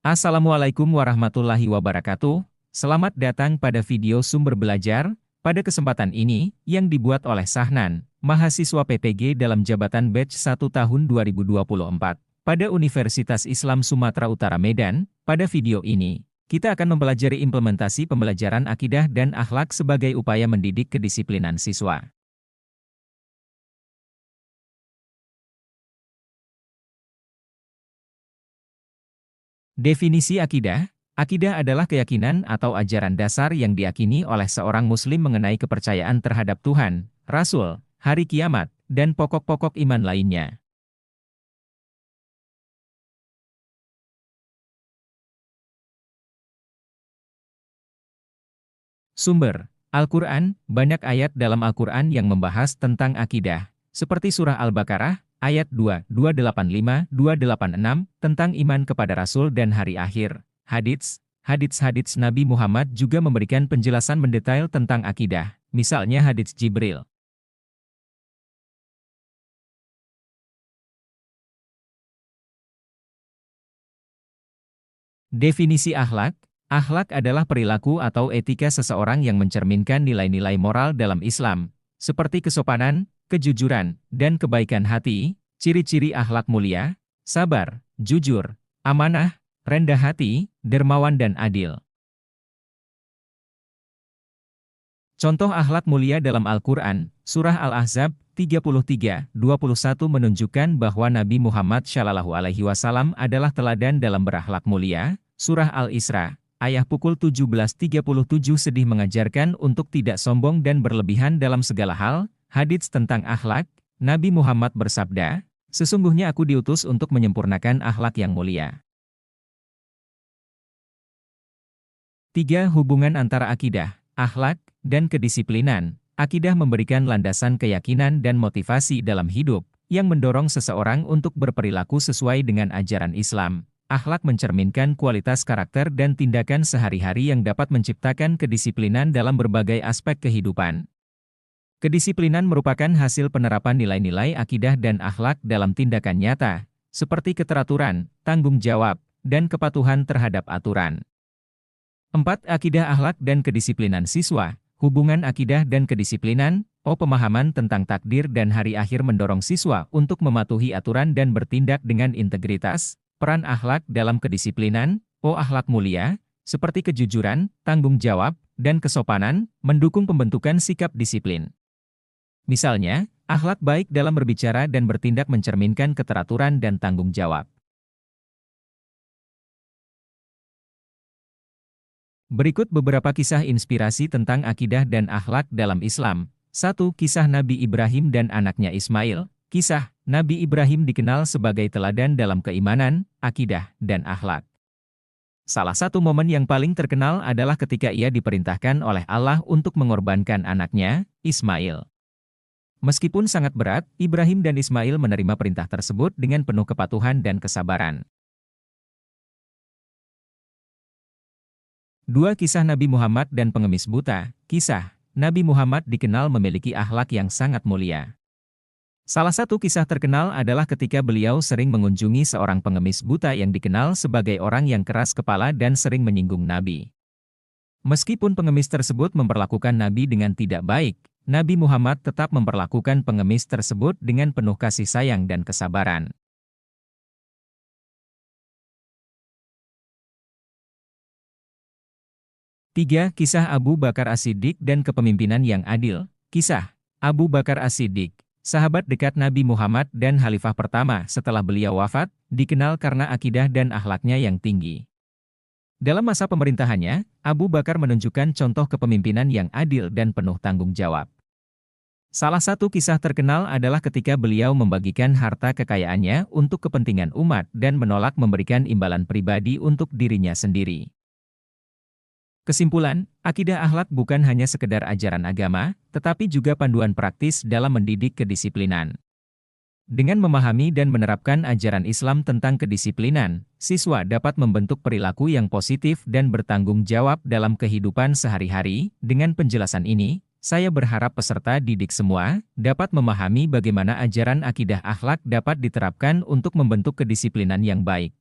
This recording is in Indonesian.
Assalamualaikum warahmatullahi wabarakatuh. Selamat datang pada video sumber belajar. Pada kesempatan ini, yang dibuat oleh Sahnan, mahasiswa PPG dalam jabatan batch 1 tahun 2024, pada Universitas Islam Sumatera Utara Medan. Pada video ini, kita akan mempelajari implementasi pembelajaran akidah dan akhlak sebagai upaya mendidik kedisiplinan siswa. Definisi akidah. Akidah adalah keyakinan atau ajaran dasar yang diyakini oleh seorang muslim mengenai kepercayaan terhadap Tuhan, Rasul, hari kiamat, dan pokok-pokok iman lainnya. Sumber: Al-Quran. Banyak ayat dalam Al-Quran yang membahas tentang akidah, seperti surah Al-Baqarah, ayat 2, 285, 286, tentang iman kepada Rasul dan hari akhir. Hadits Nabi Muhammad juga memberikan penjelasan mendetail tentang akidah, misalnya hadits Jibril. Definisi akhlak. Akhlak adalah perilaku atau etika seseorang yang mencerminkan nilai-nilai moral dalam Islam, seperti kesopanan, kejujuran, dan kebaikan hati. Ciri-ciri akhlak mulia: sabar, jujur, amanah, rendah hati, dermawan dan adil. Contoh akhlak mulia dalam Al-Quran, Surah Al-Ahzab 33-21 menunjukkan bahwa Nabi Muhammad SAW adalah teladan dalam berakhlak mulia. Surah Al-Isra, ayat pukul 17.37 sedih mengajarkan untuk tidak sombong dan berlebihan dalam segala hal. Hadits tentang akhlak, Nabi Muhammad bersabda, "Sesungguhnya aku diutus untuk menyempurnakan akhlak yang mulia." 3. Hubungan antara akidah, akhlak, dan kedisiplinan. Akidah memberikan landasan keyakinan dan motivasi dalam hidup, yang mendorong seseorang untuk berperilaku sesuai dengan ajaran Islam. Akhlak mencerminkan kualitas karakter dan tindakan sehari-hari yang dapat menciptakan kedisiplinan dalam berbagai aspek kehidupan. Kedisiplinan merupakan hasil penerapan nilai-nilai akidah dan akhlak dalam tindakan nyata, seperti keteraturan, tanggung jawab, dan kepatuhan terhadap aturan. 4. Akidah, akhlak, dan kedisiplinan siswa. Hubungan akidah dan kedisiplinan. Pemahaman tentang takdir dan hari akhir mendorong siswa untuk mematuhi aturan dan bertindak dengan integritas. Peran akhlak dalam kedisiplinan. Akhlak mulia, seperti kejujuran, tanggung jawab, dan kesopanan, mendukung pembentukan sikap disiplin. Misalnya, akhlak baik dalam berbicara dan bertindak mencerminkan keteraturan dan tanggung jawab. Berikut beberapa kisah inspirasi tentang akidah dan akhlak dalam Islam. 1. Kisah Nabi Ibrahim dan anaknya Ismail. Kisah Nabi Ibrahim dikenal sebagai teladan dalam keimanan, akidah, dan akhlak. Salah satu momen yang paling terkenal adalah ketika ia diperintahkan oleh Allah untuk mengorbankan anaknya, Ismail. Meskipun sangat berat, Ibrahim dan Ismail menerima perintah tersebut dengan penuh kepatuhan dan kesabaran. 2. Kisah Nabi Muhammad dan pengemis buta. Kisah Nabi Muhammad dikenal memiliki akhlak yang sangat mulia. Salah satu kisah terkenal adalah ketika beliau sering mengunjungi seorang pengemis buta yang dikenal sebagai orang yang keras kepala dan sering menyinggung Nabi. Meskipun pengemis tersebut memperlakukan Nabi dengan tidak baik, Nabi Muhammad tetap memperlakukan pengemis tersebut dengan penuh kasih sayang dan kesabaran. 3. Kisah Abu Bakar As-Siddiq dan kepemimpinan yang adil. Kisah Abu Bakar As-Siddiq, sahabat dekat Nabi Muhammad dan khalifah pertama setelah beliau wafat, dikenal karena akidah dan akhlaknya yang tinggi. Dalam masa pemerintahannya, Abu Bakar menunjukkan contoh kepemimpinan yang adil dan penuh tanggung jawab. Salah satu kisah terkenal adalah ketika beliau membagikan harta kekayaannya untuk kepentingan umat dan menolak memberikan imbalan pribadi untuk dirinya sendiri. Kesimpulan, akidah akhlak bukan hanya sekedar ajaran agama, tetapi juga panduan praktis dalam mendidik kedisiplinan. Dengan memahami dan menerapkan ajaran Islam tentang kedisiplinan, siswa dapat membentuk perilaku yang positif dan bertanggung jawab dalam kehidupan sehari-hari. Dengan penjelasan ini, saya berharap peserta didik semua dapat memahami bagaimana ajaran akidah akhlak dapat diterapkan untuk membentuk kedisiplinan yang baik.